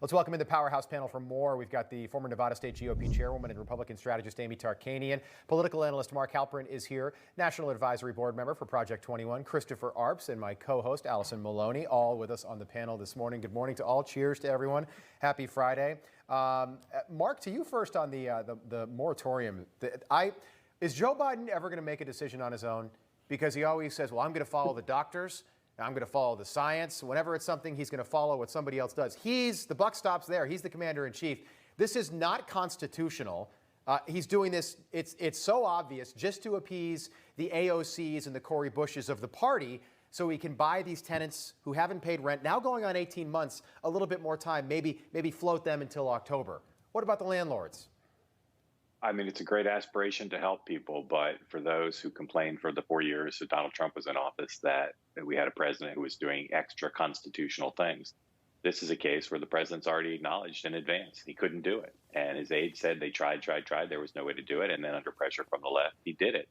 Let's welcome in the Powerhouse panel for more. We've got the former Nevada State GOP chairwoman and Republican strategist Amy Tarkanian. Political analyst Mark Halperin is here. National Advisory Board member for Project 21, Christopher Arps, and my co-host Allison Maloney, all with us on the panel this morning. Good morning to all. Cheers to everyone. Happy Friday. Mark, to you first on the moratorium. Is Joe Biden ever going to make a decision on his own? Because he always says, well, I'm going to follow the doctors. I'm going to follow the science. Whenever it's something, he's going to follow what somebody else does. The buck stops there. He's the commander in chief. This is not constitutional. He's doing this. It's so obvious just to appease the AOCs and the Cori Bushes of the party, so he can buy these tenants who haven't paid rent, now going on 18 months, a little bit more time, maybe float them until October. What about the landlords? I mean, it's a great aspiration to help people, but for those who complained for the 4 years that Donald Trump was in office that we had a president who was doing extra constitutional things, this is a case where the president's already acknowledged in advance he couldn't do it. And his aides said they tried. There was no way to do it. And then under pressure from the left, he did it.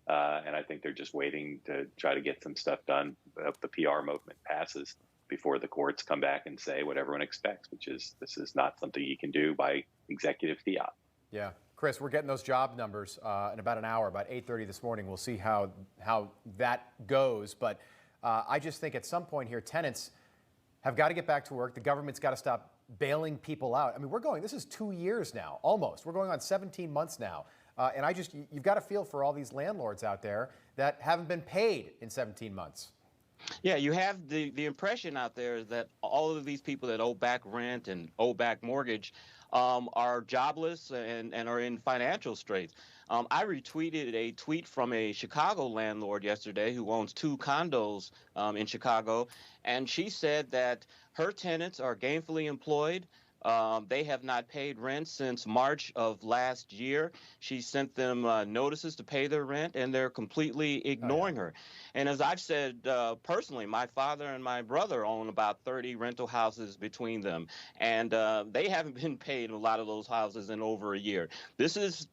And I think they're just waiting to try to get some stuff done if the PR movement passes before the courts come back and say what everyone expects, which is this is not something you can do by executive fiat. Yeah. Chris, we're getting those job numbers in about an hour, about 8:30 this morning. We'll see how that goes. But I just think at some point here, tenants have got to get back to work. The government's got to stop bailing people out. I mean, this is 2 years now, almost. We're going on 17 months now. And you've got to feel for all these landlords out there that haven't been paid in 17 months. Yeah, you have the impression out there that all of these people that owe back rent and owe back mortgage are jobless and are in financial straits. I retweeted a tweet from a Chicago landlord yesterday who owns 2 condos in Chicago, and she said that her tenants are gainfully employed. They have not paid rent since March of last year. She sent them notices to pay their rent, and they're completely ignoring her. And as I've said personally, my father and my brother own about 30 rental houses between them, and they haven't been paid in a lot of those houses in over a year. This is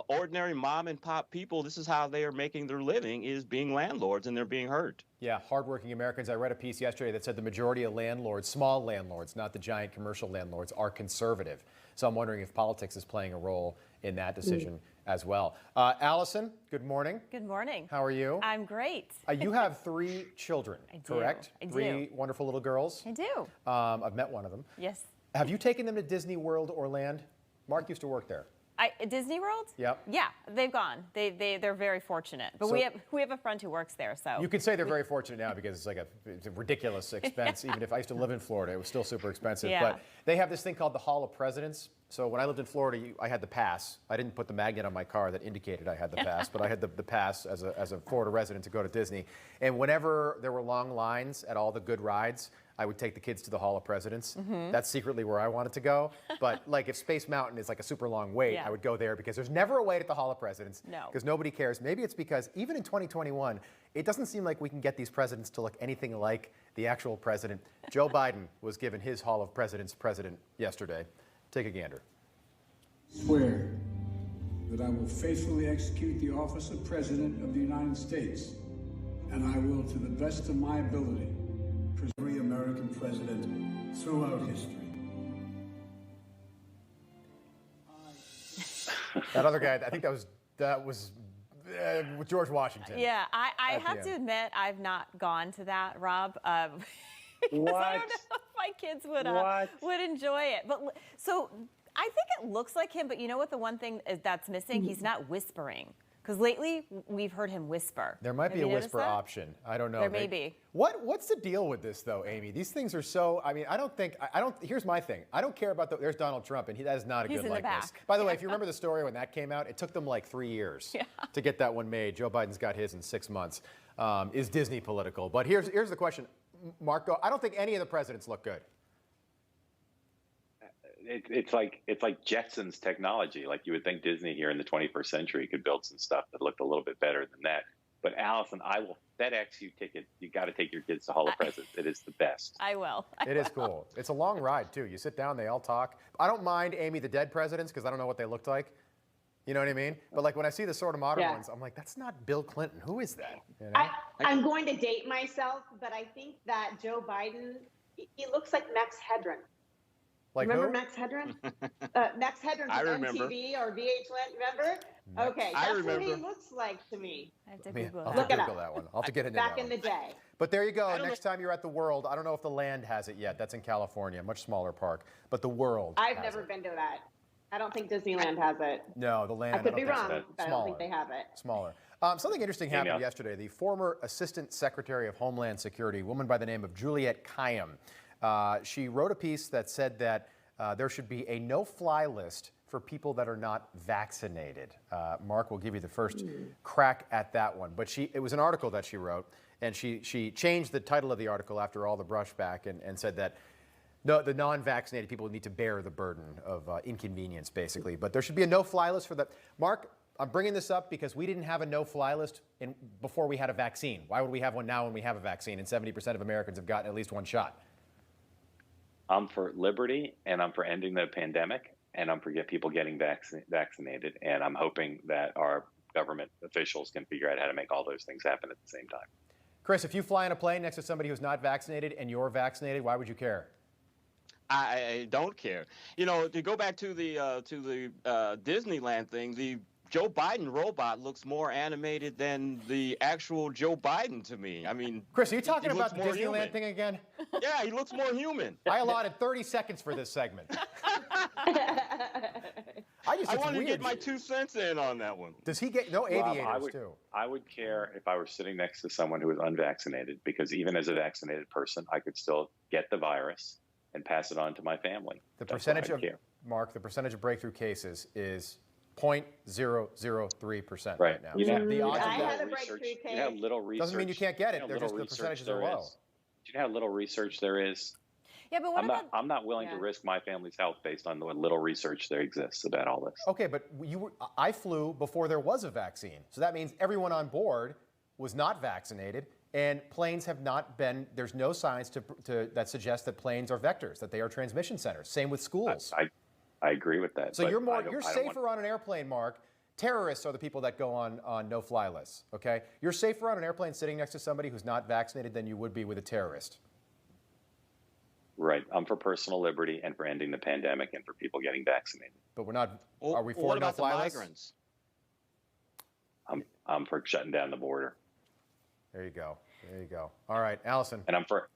ordinary mom and pop people. This is how they are making their living, is being landlords, and they're being hurt. Yeah, hardworking Americans. I read a piece yesterday that said the majority of landlords, small landlords, not the giant commercial landlords, are conservative. So I'm wondering if politics is playing a role in that decision as well. Allison, good morning. Good morning. How are you? I'm great. You have 3 children, correct? I do. 3 wonderful little girls. I do. I've met one of them. Yes. Have you taken them to Disney World or Land? Mark used to work there. Disney World? Yep. Yeah, they've gone. They're very fortunate. But we have a friend who works there, so. You could say they're very fortunate now because it's a ridiculous expense. Even if I used to live in Florida, it was still super expensive. Yeah. But they have this thing called the Hall of Presidents. So when I lived in Florida, I had the pass. I didn't put the magnet on my car that indicated I had the pass, but I had the pass as a Florida resident to go to Disney. And whenever there were long lines at all the good rides, I would take the kids to the Hall of Presidents. That's secretly where I wanted to go. But like if Space Mountain is like a super long wait, I would go there because there's never a wait at the Hall of Presidents. No. Because nobody cares. Maybe it's because even in 2021, it doesn't seem like we can get these presidents to look anything like the actual president. Joe Biden was given his Hall of Presidents president yesterday. Take a gander. Swear that I will faithfully execute the office of President of the United States, and I will, to the best of my ability, present every American president throughout history. That other guy, I think that was with George Washington. Yeah, I have to admit I've not gone to that, Rob. What? I don't know if my kids would enjoy it. But so I think it looks like him, but you know what? The one thing that's missing, he's not whispering. Because lately we've heard him whisper. There might be a whisper option. I don't know. There may be. What's the deal with this though, Amy? These things are so. I mean, I don't. Here's my thing. I don't care about there's Donald Trump, and that is not a good likeness. By the way, if you remember the story when that came out, it took them like 3 years to get that one made. Joe Biden's got his in 6 months. Is Disney political? But here's the question, Marco. I don't think any of the presidents look good. It's like Jetsons technology. Like you would think Disney here in the 21st century could build some stuff that looked a little bit better than that. But Allison, I will FedEx you ticket. You got to take your kids to Hall of Presidents. It is the best. I will. It is cool. It's a long ride too. You sit down, they all talk. I don't mind, Amy, the dead presidents because I don't know what they looked like. You know what I mean? But like when I see the sort of modern ones, I'm like, that's not Bill Clinton. Who is that? You know? I'm going to date myself, but I think that Joe Biden, he looks like Max Hedren. Like remember who? Max Headroom? Max Headroom I from remember. MTV or VH1, remember? Okay, I that's remember. what he looks like to me. I have to I mean, Google I'll that. have to Look it Google up. that one. I'll have to get into Back that in one. the day. But there you go. don't Next time you're at the World, I don't know if the Land has it yet. That's in California, much smaller park. But the World I've has never it. been to that. I don't think Disneyland has it. No, the Land. I could be don't think wrong, so. but I don't think they have it. Smaller. Something interesting happened yesterday. The former Assistant Secretary of Homeland Security, a woman by the name of Juliette Kayyem, she wrote a piece that said that there should be a no-fly list for people that are not vaccinated. Mark will give you the first crack at that one. But it was an article that she wrote, and she changed the title of the article after all the brushback and said that no, the non-vaccinated people need to bear the burden of inconvenience, basically. But there should be a no-fly list for that. Mark, I'm bringing this up because we didn't have a no-fly list before we had a vaccine. Why would we have one now when we have a vaccine and 70% of Americans have gotten at least one shot? I'm for liberty, and I'm for ending the pandemic, and I'm for people getting vaccinated. And I'm hoping that our government officials can figure out how to make all those things happen at the same time. Chris, if you fly in a plane next to somebody who's not vaccinated and you're vaccinated, why would you care? I don't care. You know, to go back to the Disneyland thing, the Joe Biden robot looks more animated than the actual Joe Biden to me. I mean, Chris, are you talking about the more Disneyland human. thing again? Yeah, he looks more human. I allotted 30 seconds for this segment. I wanted to get my 2 cents in on that one. Does he get no aviators Rob, too? I would care if I were sitting next to someone who was unvaccinated, because even as a vaccinated person, I could still get the virus and pass it on to my family. The That's percentage why I of care. Mark, the percentage of breakthrough cases is 0.003% Right. now. You So know, the odds I of had that a breakthrough case. You know how little research. doesn't mean you can't get it. They're just the percentages are low. Do you know how little research there is? Yeah, but what about? I'm not willing to risk my family's health based on the little research there exists about all this. Okay, but I flew before there was a vaccine. So that means everyone on board was not vaccinated, and planes have not been, there's no science that suggests that planes are vectors, that they are transmission centers. Same with schools. I agree with that. So you're safer on an airplane, Mark. Terrorists are the people that go on no-fly lists, okay? You're safer on an airplane sitting next to somebody who's not vaccinated than you would be with a terrorist. Right. I'm for personal liberty and for ending the pandemic and for people getting vaccinated. But we're not, Well, are we for what about the no-fly lists? migrants? I'm for shutting down the border. There you go. There you go. All right, Allison. And I'm for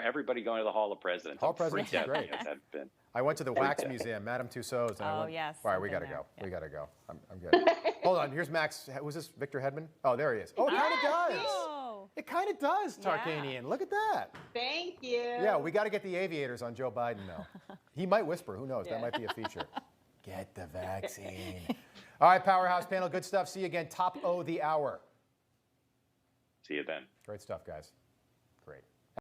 everybody going to the Hall of Presidents. Hall of Presidents is I'm freaked out great. because I've been. I went to the Wax Museum, Madame Tussauds. And I went, yes, All right, we I've got to been go. there. We got to go. I'm good. Hold on. Here's Max. Was this Victor Hedman? Oh, there he is. Oh, it kind of does. Oh. It kind of does, Tarkanian. Look at that. Thank you. Yeah, we got to get the aviators on Joe Biden, though. He might whisper. Who knows? That might be a feature. Get the vaccine. All right, Powerhouse panel. Good stuff. See you again. Top O the hour. See you then. Great stuff, guys. Great.